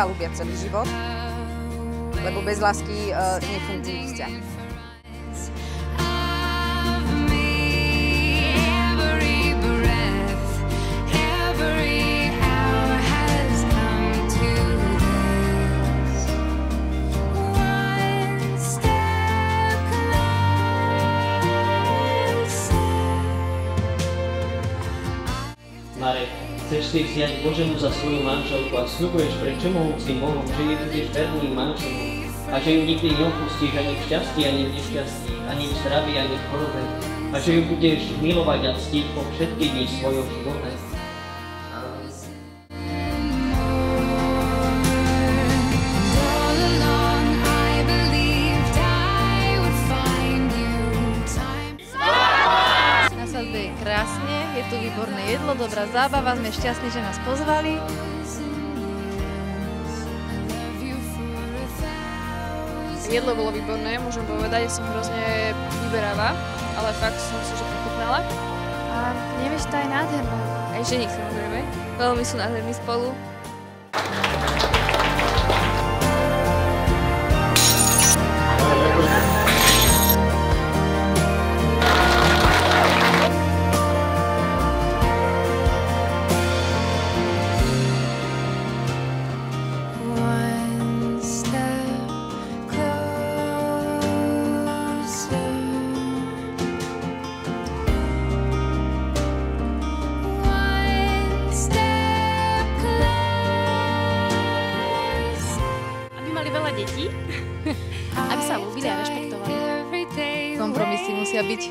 sa ľúbia celý život, lebo bez lásky nefungujú vzťahy. Marek, chceš si vziať Boženu za svoju manželku a sľubuješ pred všemohúcim Bohom, že jej budeš verným manželom a že ju nikdy neopustíš ani v šťastí, ani v nešťastí, ani v zdraví, ani v chorobe a že ju budeš milovať a ctiť po všetky dni svojho života. Krásne, je tu výborné jedlo, dobrá zábava, sme šťastní, že nás pozvali. Jedlo bolo výborné, môžem povedať, som hrozne vyberavá, ale fakt som si, že pochutnala. A nevešta je nádherná. Aj ženík samozrejme, veľmi sú nádherní spolu. Veľa detí, aby sa ľúbili a rešpektovali. Kompromisy musia byť.